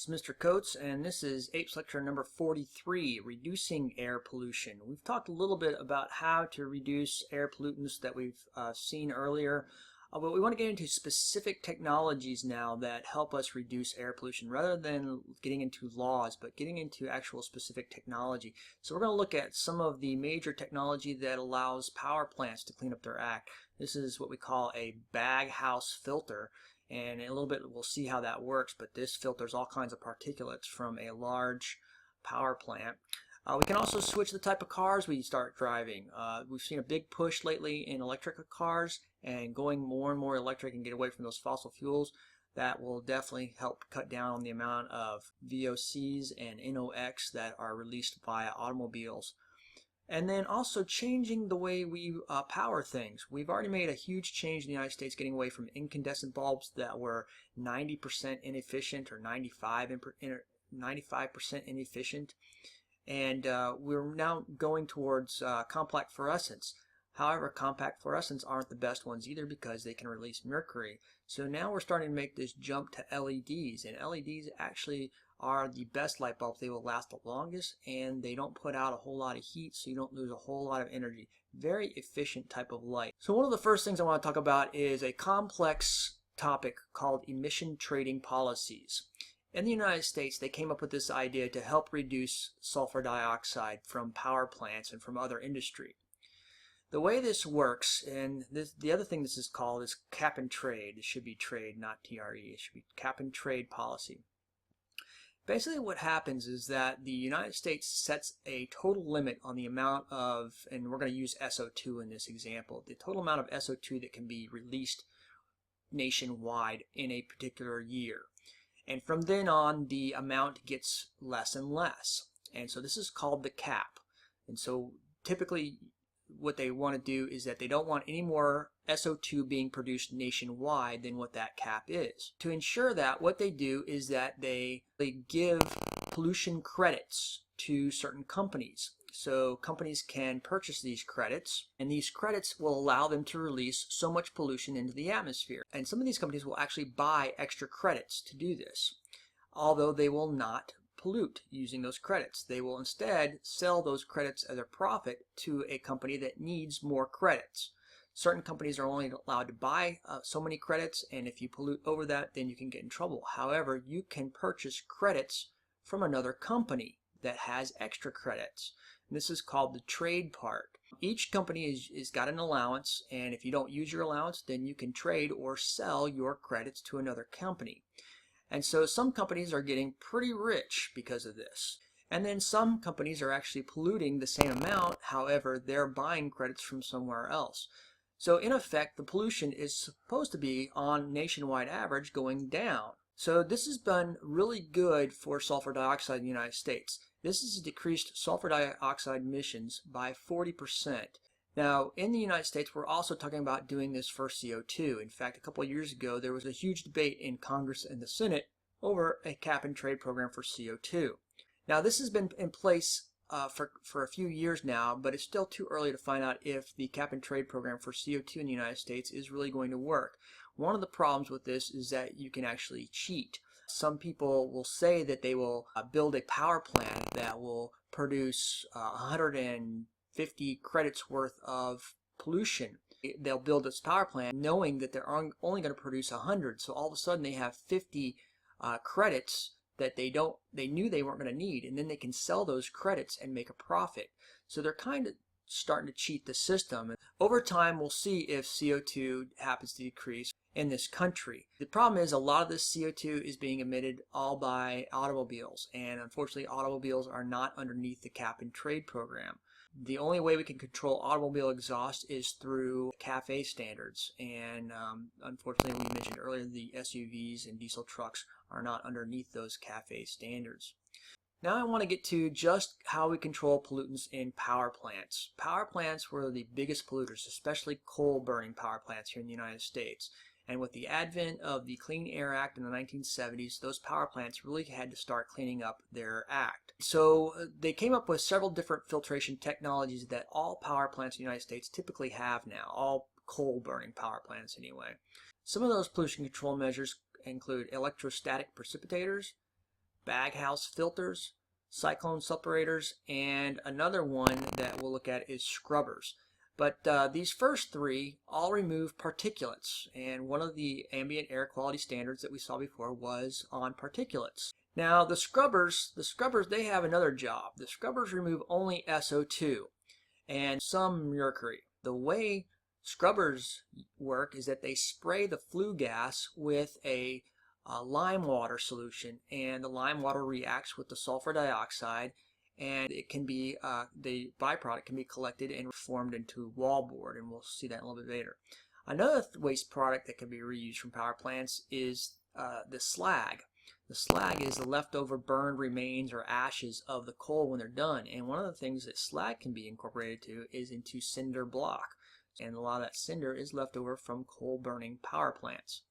is Mr. Coates, and this is APES lecture number 43, Reducing Air Pollution. We've talked a little bit about how to reduce air pollutants that we've seen earlier, but we want to get into specific technologies now that help us reduce air pollution rather than getting into laws, but getting into actual specific technology. So we're going to look at some of the major technology that allows power plants to clean up their act. This is what we call a Baghouse filter. And in a little bit we'll see how that works, but this filters all kinds of particulates from a large power plant. We can also switch the type of cars we start driving. We've seen a big push lately in electric cars and going more and more electric and get away from those fossil fuels. That will definitely help cut down on the amount of VOCs and NOx that are released via automobiles. And then also changing the way we power things. We've already made a huge change in the United States, getting away from incandescent bulbs that were 90% inefficient or 95% inefficient. And we're now going towards compact fluorescents. However, compact fluorescents aren't the best ones either because they can release mercury. So now we're starting to make this jump to LEDs, and LEDs actually are the best light bulbs. They will last the longest and they don't put out a whole lot of heat, so you don't lose a whole lot of energy. Very efficient type of light. So one of the first things I want to talk about is a complex topic called emission trading policies. In the United States, they came up with this idea to help reduce sulfur dioxide from power plants and from other industry. The way this works, and the other thing this is called is cap and trade. It should be trade, not TRE. It should be cap and trade policy. Basically what happens is that the United States sets a total limit on the amount of, and we're going to use SO2 in this example, the total amount of SO2 that can be released nationwide in a particular year. And from then on, the amount gets less and less. And so this is called the cap. And so typically what they want to do is that they don't want any more SO2 being produced nationwide than what that cap is. To ensure that, what they do is that they give pollution credits to certain companies. So companies can purchase these credits, and these credits will allow them to release so much pollution into the atmosphere. And some of these companies will actually buy extra credits to do this, although they will not pollute using those credits. They will instead sell those credits as a profit to a company that needs more credits. Certain companies are only allowed to buy so many credits, and if you pollute over that, then you can get in trouble. However, you can purchase credits from another company that has extra credits. And this is called the trade part. Each company is got an allowance, and if you don't use your allowance, then you can trade or sell your credits to another company. And so some companies are getting pretty rich because of this. And then some companies are actually polluting the same amount, however, they're buying credits from somewhere else. So in effect, the pollution is supposed to be, on nationwide average, going down. So this has been really good for sulfur dioxide in the United States. This has decreased sulfur dioxide emissions by 40%. Now, in the United States, we're also talking about doing this for CO2. In fact, a couple of years ago, there was a huge debate in Congress and the Senate over a cap and trade program for CO2. Now, this has been in place for a few years now, but it's still too early to find out if the cap and trade program for CO2 in the United States is really going to work. One of the problems with this is that you can actually cheat. Some people will say that they will build a power plant that will produce 150 credits worth of pollution. They'll build this power plant knowing that they're only going to produce 100, so all of a sudden they have 50 credits that they knew they weren't going to need, and then they can sell those credits and make a profit. So they're kind of starting to cheat the system. Over time, we'll see if CO2 happens to decrease in this country. The problem is a lot of this CO2 is being emitted all by automobiles, and unfortunately automobiles are not underneath the cap and trade program. The only way we can control automobile exhaust is through CAFE standards, and unfortunately we mentioned earlier the SUVs and diesel trucks are not underneath those CAFE standards. Now I want to get to just how we control pollutants in power plants. Power plants were the biggest polluters, especially coal burning power plants here in the United States. And with the advent of the Clean Air Act in the 1970s, those power plants really had to start cleaning up their act. So they came up with several different filtration technologies that all power plants in the United States typically have now, all coal burning power plants anyway. Some of those pollution control measures include electrostatic precipitators, Baghouse filters, Cyclone separators, and another one that we'll look at is scrubbers. But these first three all remove particulates, and one of the ambient air quality standards that we saw before was on particulates. Now the scrubbers, they have another job. The scrubbers remove only SO2 and some mercury. The way scrubbers work is that they spray the flue gas with a lime water solution, and the lime water reacts with the sulfur dioxide, and it can be the byproduct can be collected and formed into wallboard, and we'll see that a little bit later. Another waste product that can be reused from power plants is the slag. The slag is the leftover burned remains or ashes of the coal when they're done, and one of the things that slag can be incorporated to is into cinder block, and a lot of that cinder is left over from coal burning power plants.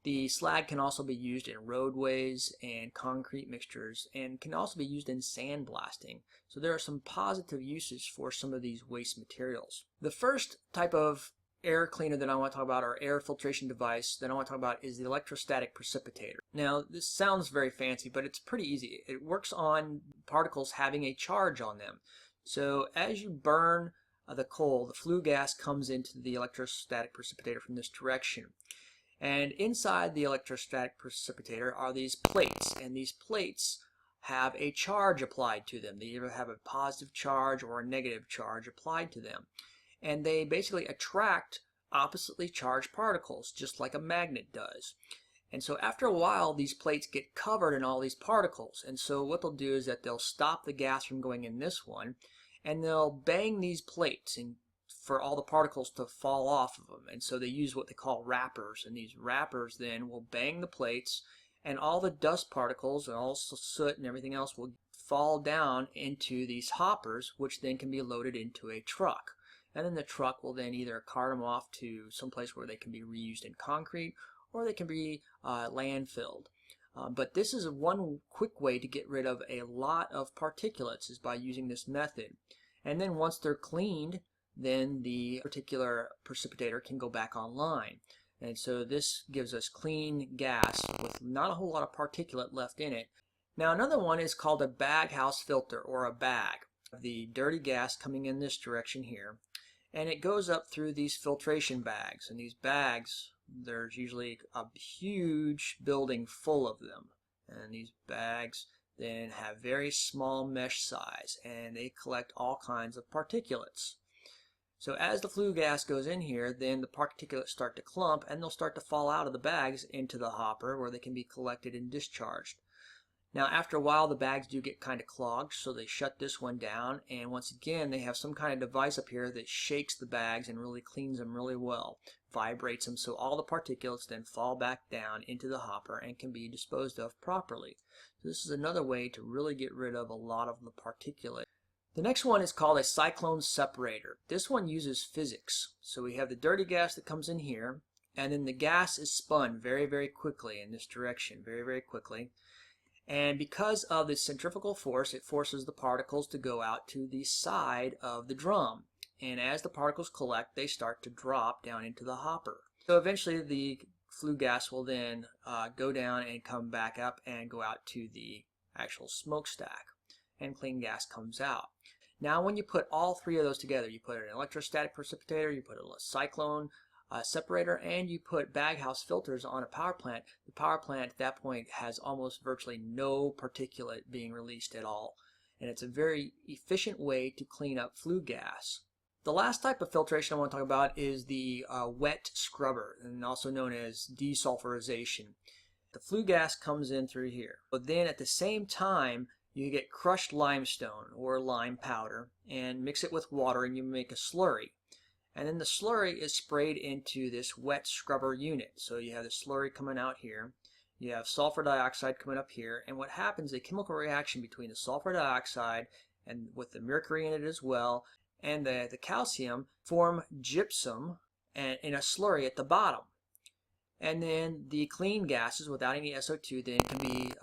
The slag can also be used in roadways and concrete mixtures, and can also be used in sandblasting. So there are some positive uses for some of these waste materials. The first type of air cleaner that I want to talk about, or air filtration device that I want to talk about, is the electrostatic precipitator. Now this sounds very fancy, but it's pretty easy. It works on particles having a charge on them. So as you burn the coal, the flue gas comes into the electrostatic precipitator from this direction. And inside the electrostatic precipitator are these plates, and these plates have a charge applied to them. They either have a positive charge or a negative charge applied to them. And they basically attract oppositely charged particles, just like a magnet does. And so after a while, these plates get covered in all these particles. And so what they'll do is that they'll stop the gas from going in this one, and they'll bang these plates and for all the particles to fall off of them. And so they use what they call wrappers, and these wrappers then will bang the plates, and all the dust particles and all soot and everything else will fall down into these hoppers, which then can be loaded into a truck. And then the truck will then either cart them off to some place where they can be reused in concrete, or they can be landfilled. But this is one quick way to get rid of a lot of particulates, is by using this method. And then once they're cleaned, then the particular precipitator can go back online. And so this gives us clean gas with not a whole lot of particulate left in it. Now another one is called a baghouse filter, or a bag. The dirty gas coming in this direction here, and it goes up through these filtration bags. And these bags, there's usually a huge building full of them. And these bags then have very small mesh size, and they collect all kinds of particulates. So as the flue gas goes in here, then the particulates start to clump, and they'll start to fall out of the bags into the hopper where they can be collected and discharged. Now after a while, the bags do get kind of clogged, so they shut this one down, and once again they have some kind of device up here that shakes the bags and really cleans them really well, vibrates them, so all the particulates then fall back down into the hopper and can be disposed of properly. So this is another way to really get rid of a lot of the particulate. The next one is called a cyclone separator. This one uses physics. So we have the dirty gas that comes in here, and then the gas is spun very, very quickly in this direction, very, very quickly. And because of the centrifugal force, it forces the particles to go out to the side of the drum. And as the particles collect, they start to drop down into the hopper. So eventually the flue gas will then go down and come back up and go out to the actual smokestack, and clean gas comes out. Now when you put all three of those together, you put an electrostatic precipitator, you put a cyclone separator, and you put baghouse filters on a power plant, the power plant at that point has almost virtually no particulate being released at all. And it's a very efficient way to clean up flue gas. The last type of filtration I want to talk about is the wet scrubber, and also known as desulfurization. The flue gas comes in through here, but then at the same time you get crushed limestone or lime powder and mix it with water, and you make a slurry. And then the slurry is sprayed into this wet scrubber unit. So you have the slurry coming out here, you have sulfur dioxide coming up here, and what happens is a chemical reaction between the sulfur dioxide and with the mercury in it as well, and the calcium form gypsum and in a slurry at the bottom. And then the clean gases without any SO2 then can be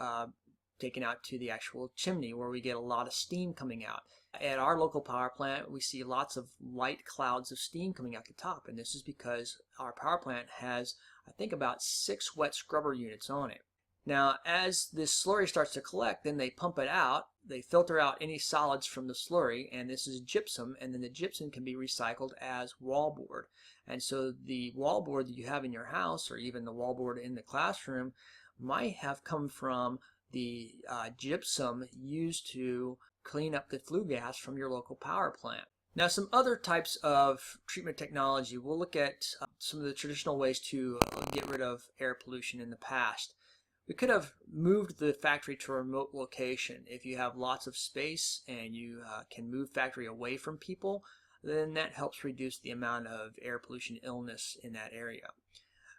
taken out to the actual chimney, where we get a lot of steam coming out. At our local power plant, we see lots of light clouds of steam coming out the top, and this is because our power plant has, I think, about 6 wet scrubber units on it. Now, as this slurry starts to collect, then they pump it out. They filter out any solids from the slurry, and this is gypsum, and then the gypsum can be recycled as wallboard. And so the wallboard that you have in your house, or even the wallboard in the classroom, might have come from the gypsum used to clean up the flue gas from your local power plant. Now, some other types of treatment technology, we'll look at some of the traditional ways to get rid of air pollution in the past. We could have moved the factory to a remote location. If you have lots of space and you can move factory away from people, then that helps reduce the amount of air pollution illness in that area.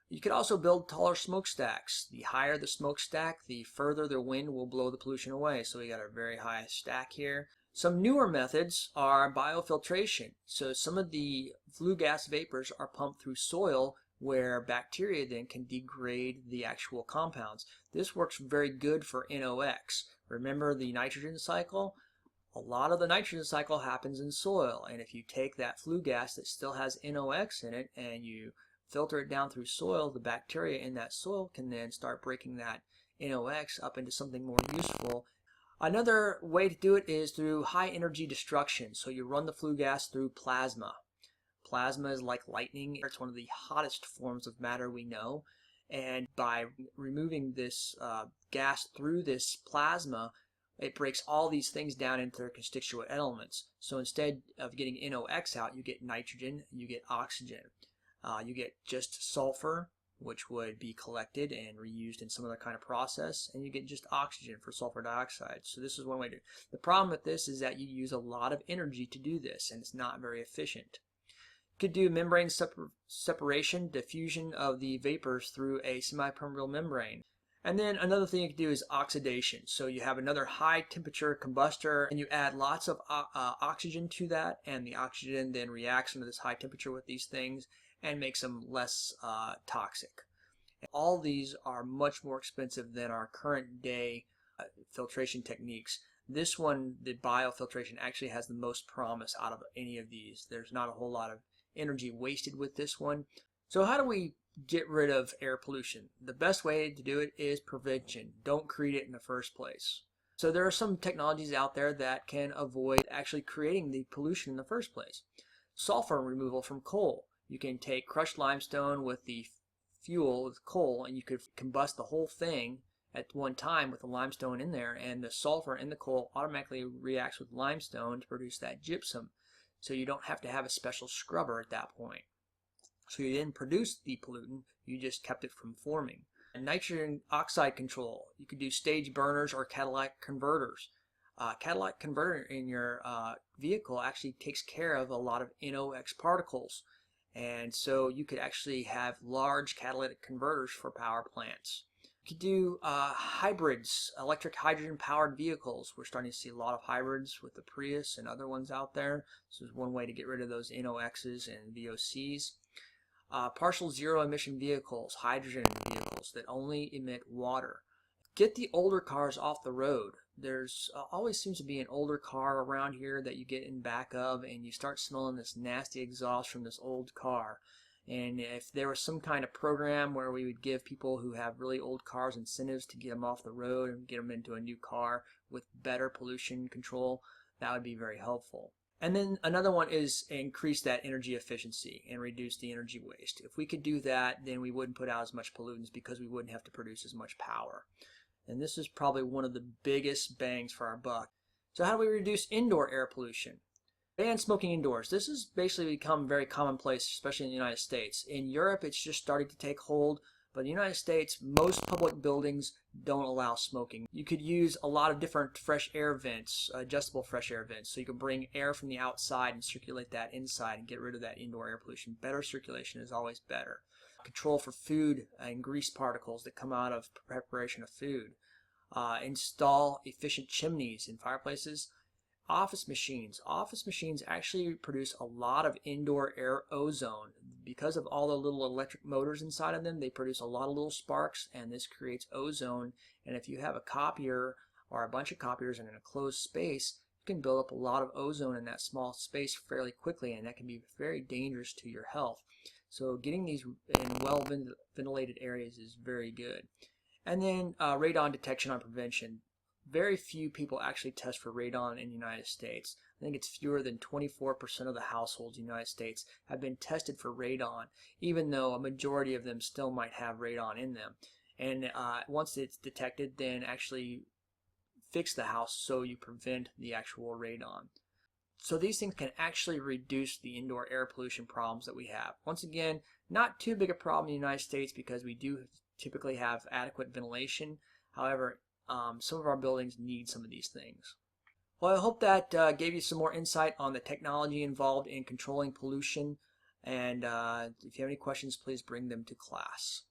You could also build taller smokestacks. The higher the smokestack, the further the wind will blow the pollution away. So we got a very high stack here. Some newer methods are biofiltration. So some of the flue gas vapors are pumped through soil where bacteria then can degrade the actual compounds. This works very good for NOx. Remember the nitrogen cycle? A lot of the nitrogen cycle happens in soil, and if you take that flue gas that still has NOx in it and you filter it down through soil, the bacteria in that soil can then start breaking that NOx up into something more useful. Another way to do it is through high energy destruction. So you run the flue gas through plasma. Plasma is like lightning. It's one of the hottest forms of matter we know. And by removing this gas through this plasma, it breaks all these things down into their constituent elements. So instead of getting NOx out, you get nitrogen, you get oxygen. You get just sulfur, which would be collected and reused in some other kind of process, and you get just oxygen for sulfur dioxide. So this is one way to do it. The problem with this is that you use a lot of energy to do this, and it's not very efficient. You could do membrane separation, diffusion of the vapors through a semi-permeable membrane. And then another thing you can do is oxidation. So you have another high temperature combustor and you add lots of oxygen to that, and the oxygen then reacts under this high temperature with these things and makes them less toxic. And all these are much more expensive than our current day filtration techniques. This one, the biofiltration, actually has the most promise out of any of these. There's not a whole lot of energy wasted with this one. So how do we get rid of air pollution? The best way to do it is prevention. Don't create it in the first place. So there are some technologies out there that can avoid actually creating the pollution in the first place. Sulfur removal from coal. You can take crushed limestone with the fuel, with coal, and you could combust the whole thing at one time with the limestone in there, and the sulfur in the coal automatically reacts with limestone to produce that gypsum. So you don't have to have a special scrubber at that point. So you didn't produce the pollutant, you just kept it from forming. And nitrogen oxide control. You could do stage burners or catalytic converters. Catalytic converter in your vehicle actually takes care of a lot of NOx particles. And so you could actually have large catalytic converters for power plants. You could do hybrids, electric hydrogen powered vehicles. We're starting to see a lot of hybrids with the Prius and other ones out there. This is one way to get rid of those NOx's and VOCs. Partial zero emission vehicles, hydrogen vehicles that only emit water. Get the older cars off the road. There's always seems to be an older car around here that you get in back of, and you start smelling this nasty exhaust from this old car. And if there was some kind of program where we would give people who have really old cars incentives to get them off the road and get them into a new car with better pollution control, that would be very helpful. And then another one is increase that energy efficiency and reduce the energy waste. If we could do that, then we wouldn't put out as much pollutants because we wouldn't have to produce as much power. And this is probably one of the biggest bangs for our buck. So how do we reduce indoor air pollution? Ban smoking indoors. This has basically become very commonplace, especially in the United States. In Europe, it's just starting to take hold. But in the United States, most public buildings don't allow smoking. You could use a lot of different fresh air vents, adjustable fresh air vents. So you can bring air from the outside and circulate that inside and get rid of that indoor air pollution. Better circulation is always better. Control for food and grease particles that come out of preparation of food. Install efficient chimneys in fireplaces. Office machines. Office machines actually produce a lot of indoor air ozone. Because of all the little electric motors inside of them, they produce a lot of little sparks, and this creates ozone. And if you have a copier or a bunch of copiers in a closed space, you can build up a lot of ozone in that small space fairly quickly, and that can be very dangerous to your health. So getting these in well ventilated areas is very good. And then radon detection and prevention. Very few people actually test for radon in the United States. I think it's fewer than 24% of the households in the United States have been tested for radon, even though a majority of them still might have radon in them. And once it's detected, then actually fix the house so you prevent the actual radon. So these things can actually reduce the indoor air pollution problems that we have. Once again, not too big a problem in the United States because we do typically have adequate ventilation. However, some of our buildings need some of these things. Well, I hope that gave you some more insight on the technology involved in controlling pollution. And if you have any questions, please bring them to class.